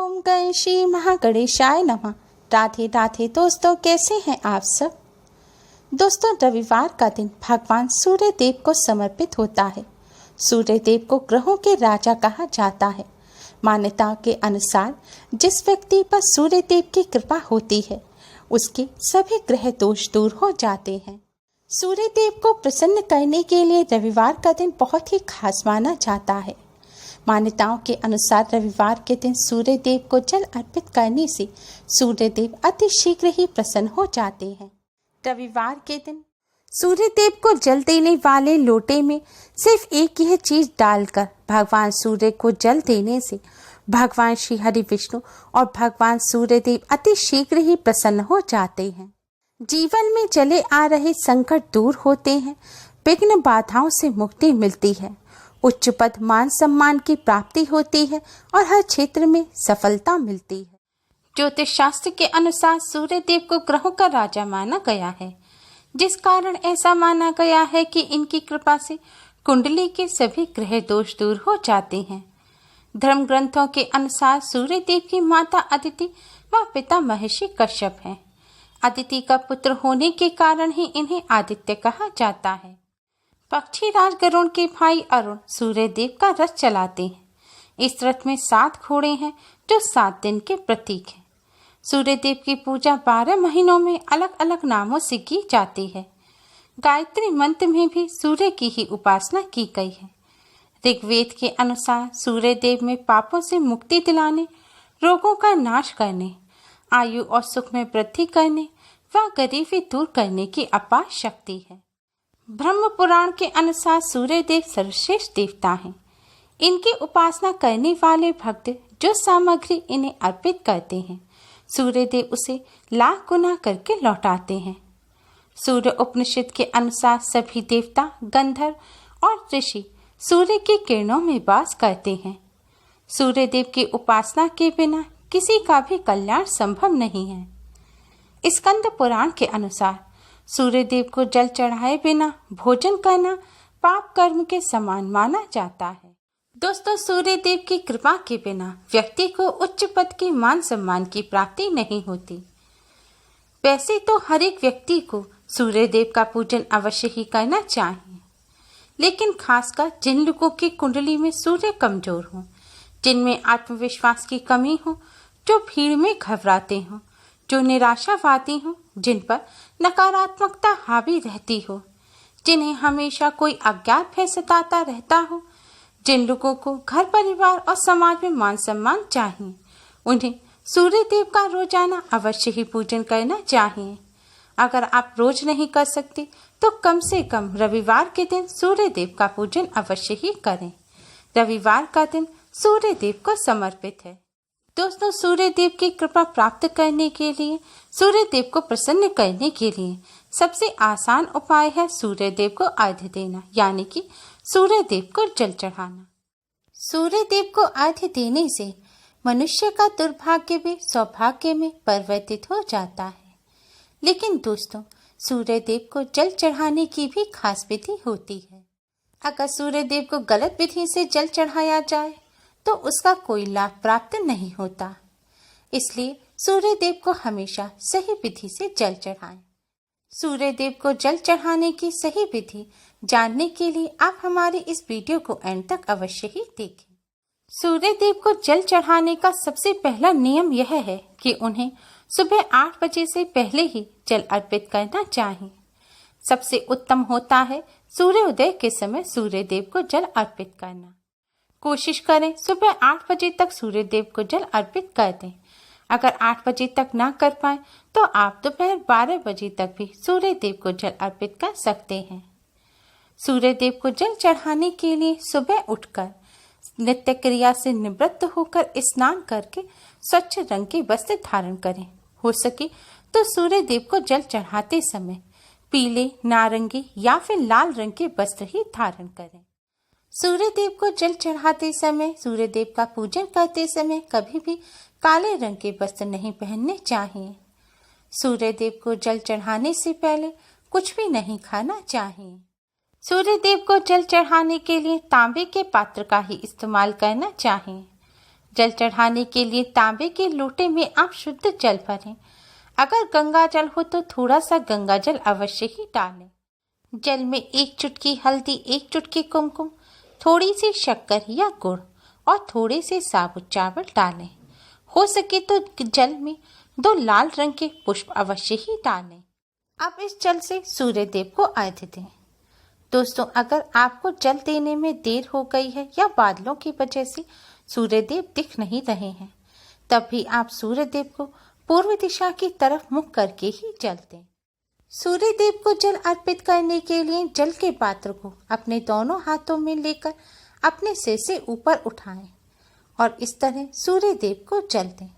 ओम गण श्री महागणेशाय नमः। राधे राधे दोस्तों, कैसे हैं आप सब। दोस्तों, रविवार का दिन भगवान सूर्य देव को समर्पित होता है। सूर्य देव को ग्रहों के राजा कहा जाता है। मान्यता के अनुसार जिस व्यक्ति पर सूर्य देव की कृपा होती है उसके सभी ग्रह दोष दूर हो जाते हैं। सूर्य देव को प्रसन्न करने के लिए रविवार का दिन बहुत ही खास माना जाता है। मान्यताओं के अनुसार रविवार के दिन सूर्य देव को जल अर्पित करने से सूर्य देव अति शीघ्र ही प्रसन्न हो जाते हैं। रविवार के दिन सूर्य देव को जल देने वाले लोटे में सिर्फ एक यह चीज डालकर भगवान सूर्य को जल देने से भगवान श्री हरि विष्णु और भगवान सूर्य देव अति शीघ्र ही प्रसन्न हो जाते हैं। जीवन में चले आ रहे संकट दूर होते हैं, विघ्न बाधाओं से मुक्ति मिलती है, उच्च पद मान सम्मान की प्राप्ति होती है और हर क्षेत्र में सफलता मिलती है। ज्योतिष शास्त्र के अनुसार सूर्य देव को ग्रहों का राजा माना गया है, जिस कारण ऐसा माना गया है कि इनकी कृपा से कुंडली के सभी ग्रह दोष दूर हो जाते हैं। धर्म ग्रंथों के अनुसार सूर्य देव की माता अदिति व पिता महर्षि कश्यप हैं। अदिति का पुत्र होने के कारण ही इन्हें आदित्य कहा जाता है। पक्षी राज गरुड़ के भाई अरुण सूर्य देव का रथ चलाते हैं। इस रथ में 7 घोड़े हैं जो 7 दिन के प्रतीक हैं। सूर्य देव की पूजा 12 महीनों में अलग अलग नामों से की जाती है। गायत्री मंत्र में भी सूर्य की ही उपासना की गई है। ऋग्वेद के अनुसार सूर्य देव में पापों से मुक्ति दिलाने, रोगों का नाश करने, आयु और सुख में वृद्धि करने व गरीबी दूर करने की अपार शक्ति है। ब्रह्म पुराण के अनुसार सूर्य देव सर्वश्रेष्ठ देवता हैं। इनकी उपासना करने वाले भक्त जो सामग्री इन्हें अर्पित करते हैं, सूर्य देव उसे लाख गुना करके लौटाते हैं। सूर्य उपनिषद के अनुसार सभी देवता, गंधर्व और ऋषि सूर्य की किरणों में वास करते हैं। सूर्य देव की उपासना के बिना किसी का भी कल्याण संभव नहीं है। स्कंद पुराण के अनुसार सूर्य देव को जल चढ़ाए बिना भोजन करना पाप कर्म के समान माना जाता है। दोस्तों, सूर्य देव की कृपा के बिना व्यक्ति को उच्च पद के मान सम्मान की प्राप्ति नहीं होती। वैसे तो हर एक व्यक्ति को सूर्य देव का पूजन अवश्य ही करना चाहिए, लेकिन खासकर जिन लोगों की कुंडली में सूर्य कमजोर हो, जिनमें आत्मविश्वास की कमी हो, जो भीड़ में घबराते हो, जो निराशावादी हो, जिन पर नकारात्मकता हावी रहती हो, जिन्हें हमेशा कोई अज्ञात भय सताता रहता हो, जिन लोगों को घर परिवार और समाज में मान सम्मान चाहिए, उन्हें सूर्य देव का रोजाना अवश्य ही पूजन करना चाहिए। अगर आप रोज नहीं कर सकते तो कम से कम रविवार के दिन सूर्य देव का पूजन अवश्य ही करें। रविवार का दिन सूर्य देव को समर्पित है। दोस्तों, सूर्य देव की कृपा प्राप्त करने के लिए, सूर्य देव को प्रसन्न करने के लिए सबसे आसान उपाय है सूर्य देव को अर्घ्य देना, यानी कि सूर्य देव को जल चढ़ाना। सूर्य देव को अर्घ्य देने से मनुष्य का दुर्भाग्य भी सौभाग्य में परिवर्तित हो जाता है। लेकिन दोस्तों, सूर्य देव को जल चढ़ाने की भी खास विधि होती है। अगर सूर्य देव को गलत विधि से जल चढ़ाया जाए तो उसका कोई लाभ प्राप्त नहीं होता। इसलिए सूर्य देव को हमेशा सही विधि से जल चढ़ाएं। सूर्य देव को जल चढ़ाने की सही विधि जानने के लिए आप हमारे इस वीडियो को एंड तक अवश्य ही देखें। सूर्य देव को जल चढ़ाने का सबसे पहला नियम यह है कि उन्हें सुबह 8 बजे से पहले ही जल अर्पित करना चाहिए। सबसे उत्तम होता है सूर्योदय के समय सूर्य देव को जल अर्पित करना। कोशिश करें सुबह 8 बजे तक सूर्य देव को जल अर्पित कर दें। अगर 8 बजे तक ना कर पाए तो आप दोपहर 12 बजे तक भी सूर्य देव को जल अर्पित कर सकते हैं। सूर्य देव को जल चढ़ाने के लिए सुबह उठकर नित्य क्रिया से निवृत्त होकर स्नान करके स्वच्छ रंग के वस्त्र धारण करें। हो सके तो सूर्य देव को जल चढ़ाते समय पीले, नारंगी या फिर लाल रंग के वस्त्र ही धारण करें। सूर्य देव को जल चढ़ाते समय, सूर्य देव का पूजन करते समय कभी भी काले रंग के वस्त्र नहीं पहनने चाहिए। सूर्य देव को जल चढ़ाने से पहले कुछ भी नहीं खाना चाहिए। सूर्य देव को जल चढ़ाने के लिए तांबे के पात्र का ही इस्तेमाल करना चाहिए। जल चढ़ाने के लिए तांबे के लोटे में आप शुद्ध जल भरें। अगर गंगा जल हो तो थोड़ा सा गंगा जल अवश्य ही डालें। जल में 1 चुटकी हल्दी, 1 चुटकी कुमकुम, थोड़ी सी शक्कर या गुड़ और थोड़े से साबुत चावल डालें। हो सके तो जल में 2 लाल रंग के पुष्प अवश्य ही डालें। अब इस जल से सूर्य देव को अर्घ्य दें। दोस्तों, अगर आपको जल देने में देर हो गई है या बादलों की वजह से सूर्य देव दिख नहीं रहे हैं, तब भी आप सूर्य देव को पूर्व दिशा की तरफ मुख करके ही जल दें। सूर्य देव को जल अर्पित करने के लिए जल के पात्र को अपने दोनों हाथों में लेकर अपने सिर से ऊपर उठाएं और इस तरह सूर्य देव को जल दें।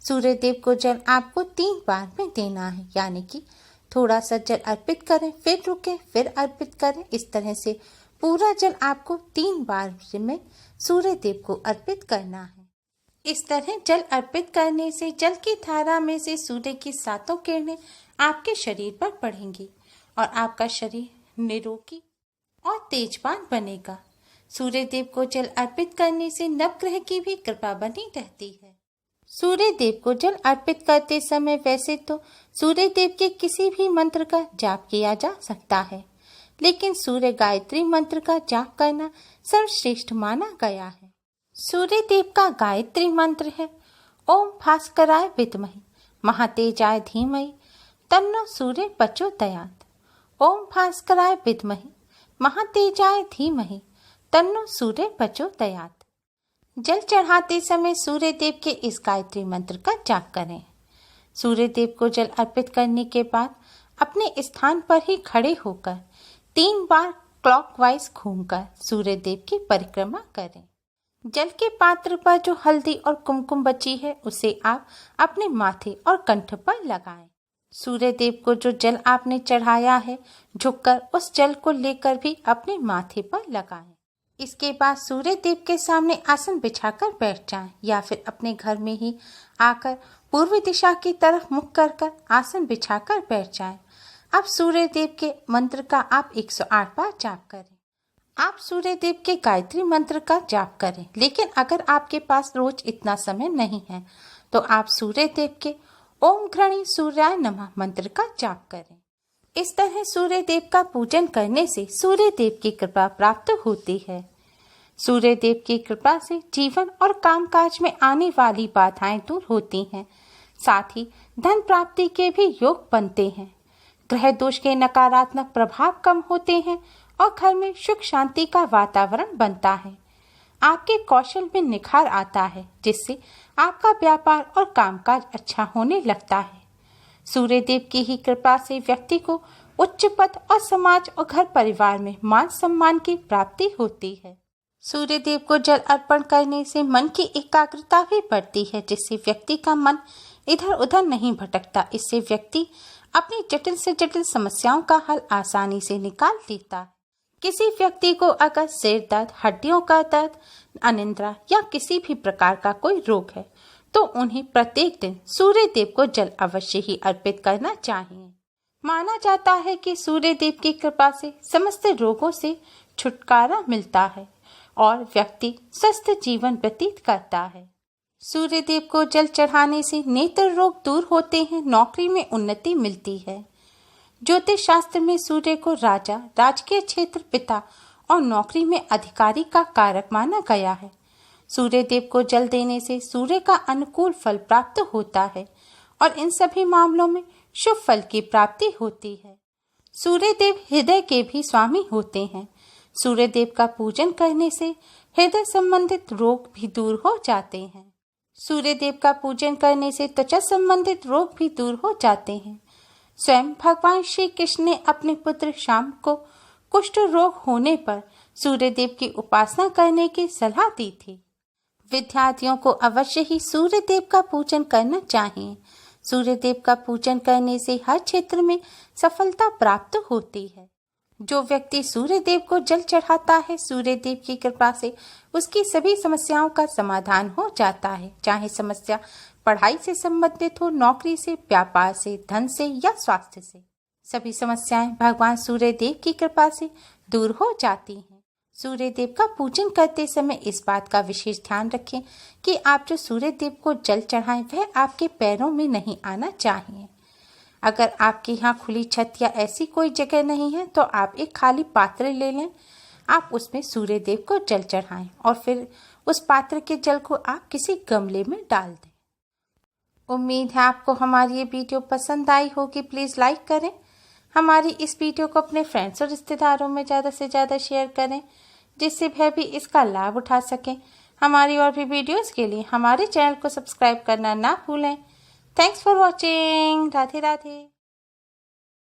सूर्य देव को जल आपको 3 बार में देना है, यानी कि थोड़ा सा जल अर्पित करें, फिर रुकें, फिर अर्पित करें। इस तरह से पूरा जल आपको 3 बार में सूर्य देव को अर्पित करना है। इस तरह जल अर्पित करने से जल की धारा में से सूर्य की 7 किरणें आपके शरीर पर पड़ेंगी और आपका शरीर निरोगी और तेजवान बनेगा। सूर्य देव को जल अर्पित करने से नवग्रह की भी कृपा बनी रहती है। सूर्य देव को जल अर्पित करते समय वैसे तो सूर्य देव के किसी भी मंत्र का जाप किया जा सकता है, लेकिन सूर्य गायत्री मंत्र का जाप करना सर्वश्रेष्ठ माना गया है। सूर्य देव का गायत्री मंत्र है ओम भास्कराय विद्महे महातेजाय धीमहि तन्नो सूर्य प्रचोदयात्। ओम भास्कराय विद्महे महातेजाय धीमहि तन्नो सूर्य प्रचोदयात्। जल चढ़ाते समय सूर्य देव के इस गायत्री मंत्र का जाप करें। सूर्य देव को जल अर्पित करने के बाद अपने स्थान पर ही खड़े होकर 3 बार क्लॉकवाइज घूमकर सूर्य देव की परिक्रमा करें। जल के पात्र पर जो हल्दी और कुमकुम बची है उसे आप अपने माथे और कंठ पर लगाएं। सूर्य देव को जो जल आपने चढ़ाया है झुककर उस जल को लेकर भी अपने माथे पर लगाएं। इसके बाद सूर्य देव के सामने आसन बिछाकर बैठ जाएं या फिर अपने घर में ही आकर पूर्व दिशा की तरफ मुख कर आसन बिछाकर बैठ जाएं। अब सूर्य देव के मंत्र का आप 108 बार जाप करें। आप सूर्य देव के गायत्री मंत्र का जाप करें, लेकिन अगर आपके पास रोज इतना समय नहीं है तो आप सूर्य देव के ओम घृणी सूर्याय नमः मंत्र का जाप करें। इस तरह सूर्य देव का पूजन करने से सूर्य देव की कृपा प्राप्त होती है। सूर्य देव की कृपा से जीवन और कामकाज में आने वाली बाधाएं दूर होती हैं, साथ ही धन प्राप्ति के भी योग बनते हैं। ग्रह दोष के नकारात्मक प्रभाव कम होते हैं और घर में सुख शांति का वातावरण बनता है। आपके कौशल में निखार आता है, जिससे आपका व्यापार और कामकाज अच्छा होने लगता है। सूर्य देव की ही कृपा से व्यक्ति को उच्च पद और समाज और घर परिवार में मान सम्मान की प्राप्ति होती है। सूर्य देव को जल अर्पण करने से मन की एकाग्रता भी बढ़ती है, जिससे व्यक्ति का मन इधर उधर नहीं भटकता। इससे व्यक्ति अपनी जटिल से जटिल समस्याओं का हल आसानी से निकाल लेता है। किसी व्यक्ति को अगर सिर दर्द, हड्डियों का दर्द, अनिद्रा या किसी भी प्रकार का कोई रोग है तो उन्हें प्रत्येक दिन सूर्य देव को जल अवश्य ही अर्पित करना चाहिए। माना जाता है कि सूर्य देव की कृपा से समस्त रोगों से छुटकारा मिलता है और व्यक्ति स्वस्थ जीवन व्यतीत करता है। सूर्य देव को जल चढ़ाने से नेत्र रोग दूर होते हैं, नौकरी में उन्नति मिलती है। ज्योतिष शास्त्र में सूर्य को राजा, राजकीय क्षेत्र पिता और नौकरी में अधिकारी का कारक माना गया है। सूर्य देव को जल देने से सूर्य का अनुकूल फल प्राप्त होता है और इन सभी मामलों में शुभ फल की प्राप्ति होती है। सूर्य देव हृदय के भी स्वामी होते हैं। सूर्य देव का पूजन करने से हृदय संबंधित रोग भी दूर हो जाते हैं। सूर्य देव का पूजन करने से त्वचा संबंधित रोग भी दूर हो जाते हैं। स्वयं भगवान श्री कृष्ण ने अपने पुत्र श्याम को कुष्ठ रोग होने पर सूर्य देव की उपासना करने की सलाह दी थी। विद्यार्थियों को अवश्य ही सूर्य देव का पूजन करना चाहिए। सूर्य देव का पूजन करने से हर क्षेत्र में सफलता प्राप्त होती है। जो व्यक्ति सूर्य देव को जल चढ़ाता है, सूर्य देव की कृपा से उसकी सभी समस्याओं का समाधान हो जाता है। चाहे समस्या पढ़ाई से संबंधित हो, नौकरी से, व्यापार से, धन से या स्वास्थ्य से, सभी समस्याएं भगवान सूर्य देव की कृपा से दूर हो जाती हैं। सूर्य देव का पूजन करते समय इस बात का विशेष ध्यान रखें कि आप जो सूर्य देव को जल चढ़ाएं वह आपके पैरों में नहीं आना चाहिए। अगर आपके यहाँ खुली छत या ऐसी कोई जगह नहीं है तो आप एक खाली पात्र ले लें। आप उसमें सूर्य देव को जल चढ़ाएं और फिर उस पात्र के जल को आप किसी गमले में डाल दें। उम्मीद है आपको हमारी ये वीडियो पसंद आई होगी। प्लीज़ लाइक करें। हमारी इस वीडियो को अपने फ्रेंड्स और रिश्तेदारों में ज़्यादा से ज़्यादा शेयर करें जिससे वह भी इसका लाभ उठा सकें। हमारी और भी वीडियोस के लिए हमारे चैनल को सब्सक्राइब करना ना भूलें। Thanks for watching. Radhe Radhe.